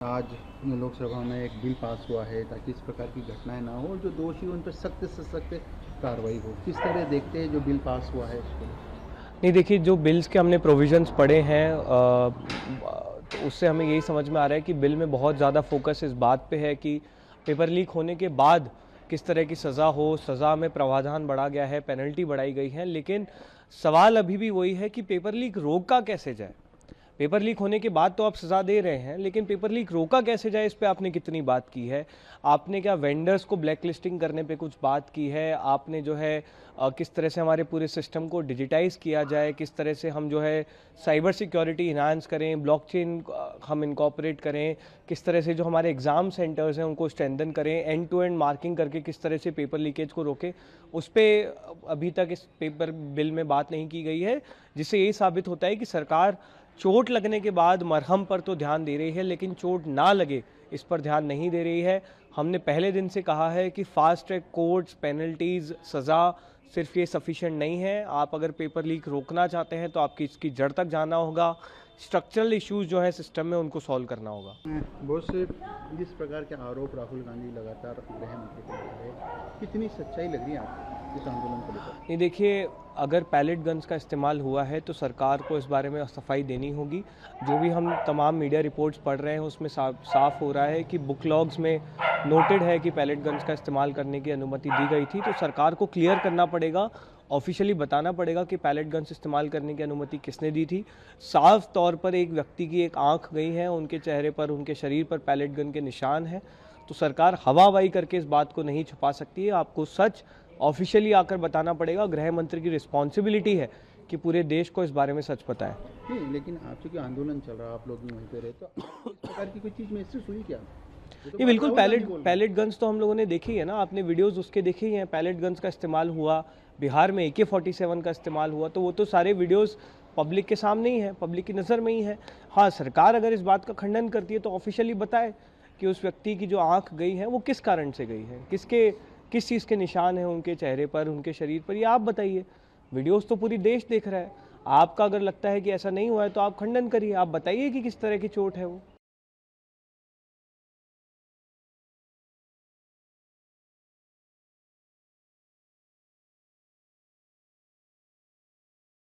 आज लोकसभा में एक बिल पास हुआ है ताकि इस प्रकार की घटनाएं ना हो और जो दोषी उन पर सख्त से सख्त कार्रवाई हो। किस तरह देखते हैं जो बिल पास हुआ है इसको? नहीं, देखिए, जो बिल्स के हमने प्रोविजंस पढ़े हैं तो उससे हमें यही समझ में आ रहा है कि बिल में बहुत ज़्यादा फोकस इस बात पे है कि पेपर लीक होने के बाद किस तरह की सज़ा हो। सज़ा में प्रावधान बढ़ा गया है, पेनल्टी बढ़ाई गई है, लेकिन सवाल अभी भी वही है कि पेपर लीक रोका कैसे जाए। पेपर लीक होने के बाद तो आप सज़ा दे रहे हैं, लेकिन पेपर लीक रोका कैसे जाए, इस पे आपने कितनी बात की है? आपने क्या वेंडर्स को ब्लैकलिस्टिंग करने पे कुछ बात की है? आपने जो है किस तरह से हमारे पूरे सिस्टम को डिजिटाइज किया जाए, किस तरह से हम जो है साइबर सिक्योरिटी इन्हांस करें, ब्लॉकचेन हम इनकॉर्पोरेट करें, किस तरह से जो हमारे एग्ज़ाम सेंटर्स हैं उनको स्ट्रेंथन करें, एंड टू एंड मार्किंग करके किस तरह से पेपर लीकेज को रोकें, उस पर अभी तक इस पेपर बिल में बात नहीं की गई है। जिससे यही साबित होता है कि सरकार चोट लगने के बाद मरहम पर तो ध्यान दे रही है, लेकिन चोट ना लगे इस पर ध्यान नहीं दे रही है। हमने पहले दिन से कहा है कि फास्ट ट्रैक कोर्ट्स, पेनल्टीज, सज़ा सिर्फ ये सफिशिएंट नहीं है। आप अगर पेपर लीक रोकना चाहते हैं तो आपकी इसकी जड़ तक जाना होगा, स्ट्रक्चरल इश्यूज जो है सिस्टम में उनको सॉल्व करना होगा। बहुत से जिस प्रकार के आरोप राहुल गांधी लगातार गृह मंत्री को लगा है, कितनी सच्चाई लग रही है आपको इस आंदोलन को लेकर? नहीं, देखिए, अगर पैलेट गन्स का इस्तेमाल हुआ है तो सरकार को इस बारे में सफाई देनी होगी। जो भी हम तमाम मीडिया रिपोर्ट्स पढ़ रहे हैं उसमें साफ हो रहा है कि बुक लॉग्स में नोटेड है कि पैलेट गन्स का इस्तेमाल करने की अनुमति दी गई थी। तो सरकार को क्लियर करना पड़ेगा, ऑफिशियली बताना पड़ेगा कि पैलेट गन्स इस्तेमाल करने की अनुमति किसने दी थी। साफ तौर पर एक व्यक्ति की एक आंख गई है, उनके चेहरे पर, उनके शरीर पर पैलेट गन के निशान हैं। तो सरकार हवाबाई करके इस बात को नहीं छुपा सकती है। आपको सच ऑफिशियली आकर बताना पड़ेगा। गृह मंत्री की रिस्पॉन्सिबिलिटी है कि पूरे देश को इस बारे में सच पता है। नहीं, लेकिन आप चूंकि आंदोलन चल रहा, आप लोग भी वहीं पे रहे, तो इस प्रकार की कोई चीज़ महसूस हुई क्या? ये बिल्कुल पैलेट गन्स तो हम लोगों ने देखी है ना, आपने वीडियोस उसके देखे ही हैं। पैलेट गन्स का इस्तेमाल हुआ, बिहार में AK-47 का इस्तेमाल हुआ, तो वो तो सारे वीडियोस पब्लिक के सामने ही है, पब्लिक की नज़र में ही है। हाँ, सरकार अगर इस बात का खंडन करती है तो ऑफिशियली बताए कि उस व्यक्ति की जो आंख गई है वो किस कारण से गई है, किस चीज़ के निशान हैं उनके चेहरे पर, उनके शरीर पर, ये आप बताइए। वीडियोस तो पूरी देश देख रहा है। आपका अगर लगता है कि ऐसा नहीं हुआ है तो आप खंडन करिए, आप बताइए कि किस तरह की चोट है वो।